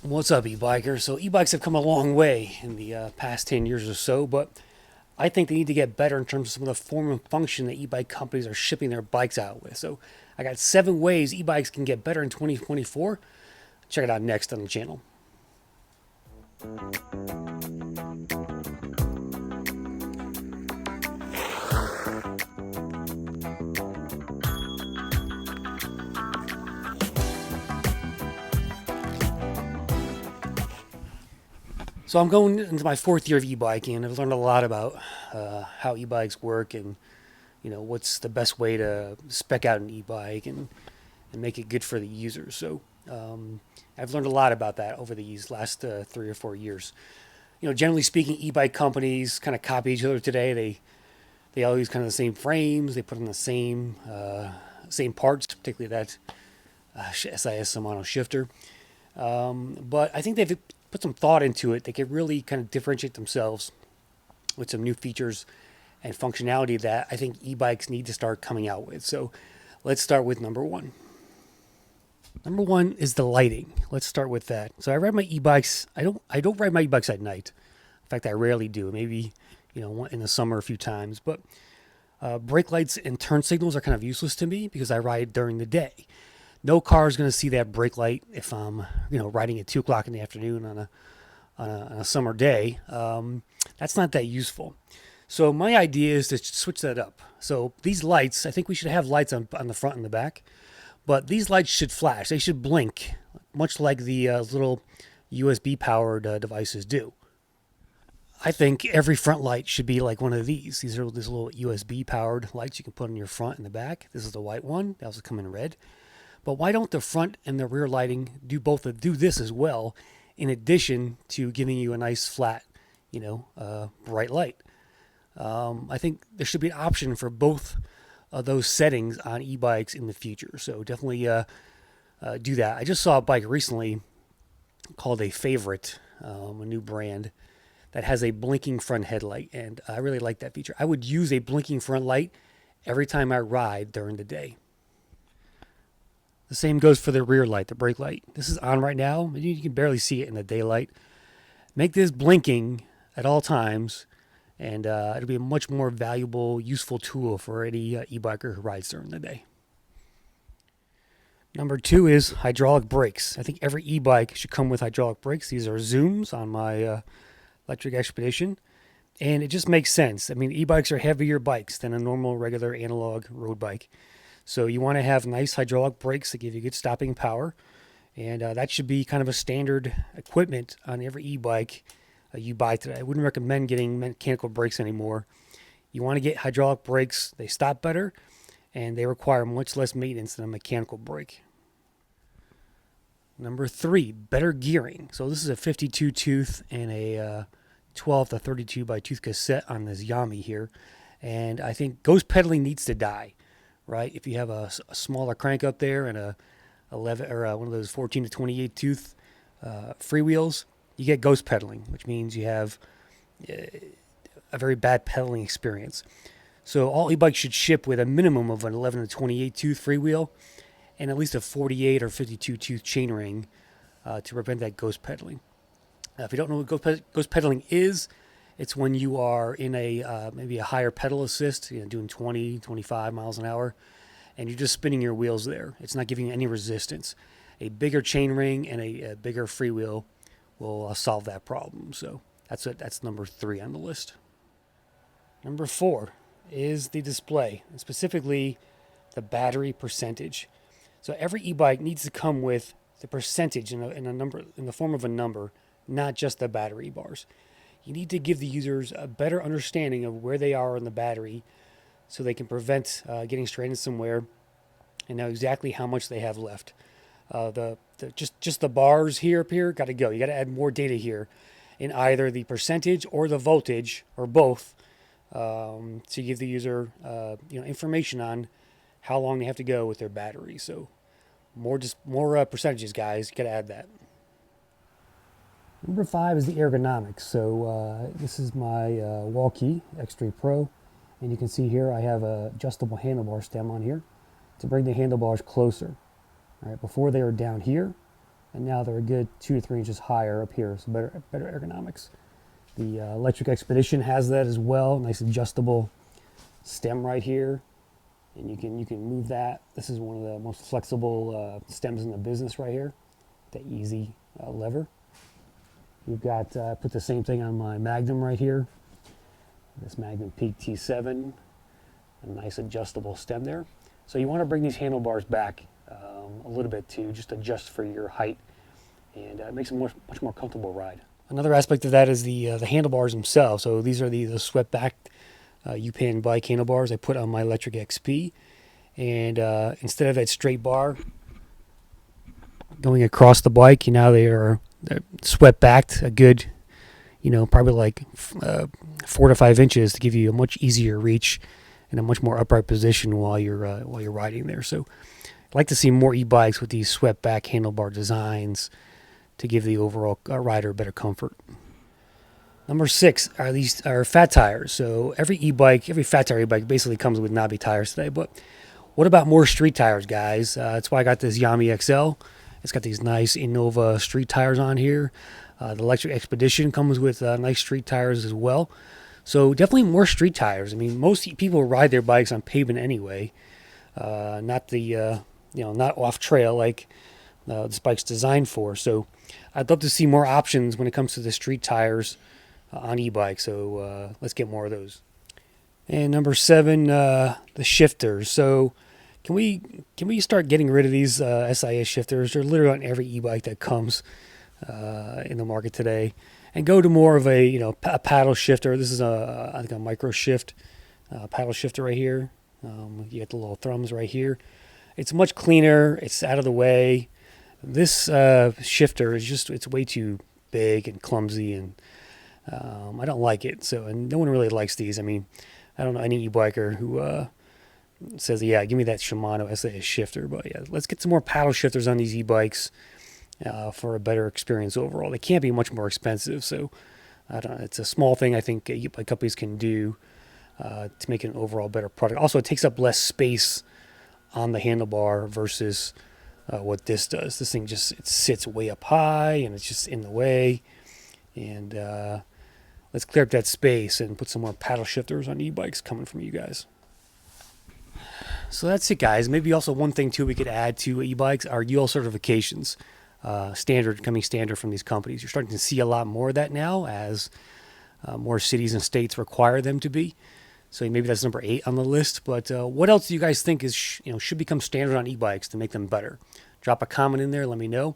What's up, e-biker? So e-bikes have come a long way in the past 10 years or so, but I think they need to get better in terms of some of the form and function that e-bike companies are shipping their bikes out with. So I got 7 ways e-bikes can get better in 2024. Check it out next on the channel. So I'm going into my 4th year of e-biking, and I've learned a lot about how e-bikes work and what's the best way to spec out an e-bike and make it good for the users. So I've learned a lot about that over these last 3 or 4 years. Generally speaking, e-bike companies kind of copy each other today. They all use kind of the same frames. They put in the same parts, particularly that SIS Shimano shifter. But I think they've put some thought into it. They could really kind of differentiate themselves with some new features and functionality that I think e-bikes need to start coming out with. So let's start with number one. Number one is the lighting. Let's start with that. So I ride my e-bikes. I don't ride my e-bikes at night. In fact, I rarely do. Maybe in the summer a few times. But brake lights and turn signals are kind of useless to me because I ride during the day. No car is going to see that brake light if I'm riding at 2 o'clock in the afternoon on a summer day. That's not that useful. So my idea is to switch that up. So these lights, I think we should have lights on the front and the back. But these lights should flash. They should blink, much like the little USB-powered devices do. I think every front light should be like one of these. These little USB-powered lights you can put on your front and the back. This is the white one. They also come in red. But why don't the front and the rear lighting do this as well, in addition to giving you a nice flat, bright light? I think there should be an option for both those settings on e-bikes in the future. So definitely do that. I just saw a bike recently called a Favorite, a new brand that has a blinking front headlight, and I really like that feature. I would use a blinking front light every time I ride during the day. The same goes for the rear light, the brake light. This is on right now. You can barely see it in the daylight. Make this blinking at all times, and it'll be a much more valuable, useful tool for any e-biker who rides during the day. Number two is hydraulic brakes. I think every e-bike should come with hydraulic brakes. These are Zooms on my electric Expedition, and it just makes sense. I mean, e-bikes are heavier bikes than a normal, regular analog road bike. So you want to have nice hydraulic brakes that give you good stopping power, and that should be kind of a standard equipment on every e-bike you buy today. I wouldn't recommend getting mechanical brakes anymore. You want to get hydraulic brakes. They stop better, and they require much less maintenance than a mechanical brake. Number three, better gearing. So this is a 52 tooth and a 12 to 32 by tooth cassette on this Yami here, and I think ghost pedaling needs to die. Right, if you have a smaller crank up there and a 11 or one of those 14 to 28 tooth freewheels, you get ghost pedaling, which means you have a very bad pedaling experience. So all e-bikes should ship with a minimum of an 11 to 28 tooth freewheel and at least a 48 or 52 tooth chainring to prevent that ghost pedaling. If you don't know what ghost pedaling is, it's when you are in a maybe a higher pedal assist, doing 20, 25 miles an hour, and you're just spinning your wheels there. It's not giving you any resistance. A bigger chain ring and a bigger freewheel will solve that problem. So that's number three on the list. Number four is the display, and specifically the battery percentage. So every e-bike needs to come with the percentage in a number, in the form of a number, not just the battery bars. You need to give the users a better understanding of where they are on the battery so they can prevent getting stranded somewhere and know exactly how much they have left. Just the bars here up here got to go. You got to add more data here in either the percentage or the voltage or both to give the user information on how long they have to go with their battery. So more percentages, guys. You got to add that. Number five is the ergonomics. So this is my Walkie X3 Pro, and you can see here I have a adjustable handlebar stem on here to bring the handlebars closer. All right, before they were down here, and now they're a good 2 to 3 inches higher up here, so better ergonomics. The electric Expedition has that as well. Nice adjustable stem right here, and you can move that. This is one of the most flexible stems in the business right here. The easy lever. We've got put the same thing on my Magnum right here. This Magnum Peak T7, a nice adjustable stem there. So you want to bring these handlebars back a little bit to just adjust for your height, and it makes a much more comfortable ride. Another aspect of that is the handlebars themselves. So these are the swept back U-Pan bike handlebars I put on my electric XP, and instead of that straight bar going across the bike, they're swept backed a good, probably like 4 to 5 inches to give you a much easier reach and a much more upright position while you're riding there. So I'd like to see more e-bikes with these swept back handlebar designs to give the overall rider better comfort. Number 6 are fat tires. So every fat tire e-bike basically comes with knobby tires today. But what about more street tires, guys? That's why I got this Yami XL. It's got these nice Innova street tires on here. The electric Expedition comes with nice street tires as well. So definitely more street tires. I mean, most people ride their bikes on pavement anyway, not not off trail like this bike's designed for. So I'd love to see more options when it comes to the street tires on e-bikes. So let's get more of those. And number 7, the shifters. So can we start getting rid of these SIS shifters? They're literally on every e-bike that comes in the market today, and go to more of a paddle shifter. This is I think a micro shift paddle shifter right here. You get the little thumbs right here. It's much cleaner. It's out of the way. This shifter is it's way too big and clumsy, and I don't like it. And no one really likes these. I mean, I don't know any e-biker who says, yeah, give me that Shimano SAS shifter. But yeah, let's get some more paddle shifters on these e-bikes for a better experience overall. They can't be much more expensive, so I don't know. It's a small thing I think e-bike companies can do to make it an overall better product. Also, it takes up less space on the handlebar versus what this does. This thing it sits way up high, and it's just in the way. And let's clear up that space and put some more paddle shifters on e-bikes coming from you guys. So that's it, guys. Maybe also one thing too we could add to e-bikes are UL certifications. Coming standard from these companies. You're starting to see a lot more of that now as more cities and states require them to be. So maybe that's number 8 on the list. But what else do you guys think should become standard on e-bikes to make them better? Drop a comment in there. Let me know.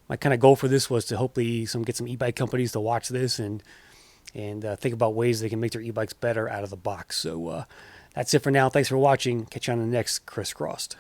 My kind of goal for this was to hopefully get some e-bike companies to watch this and think about ways they can make their e-bikes better out of the box. So that's it for now. Thanks for watching. Catch you on the next Crisscrossed.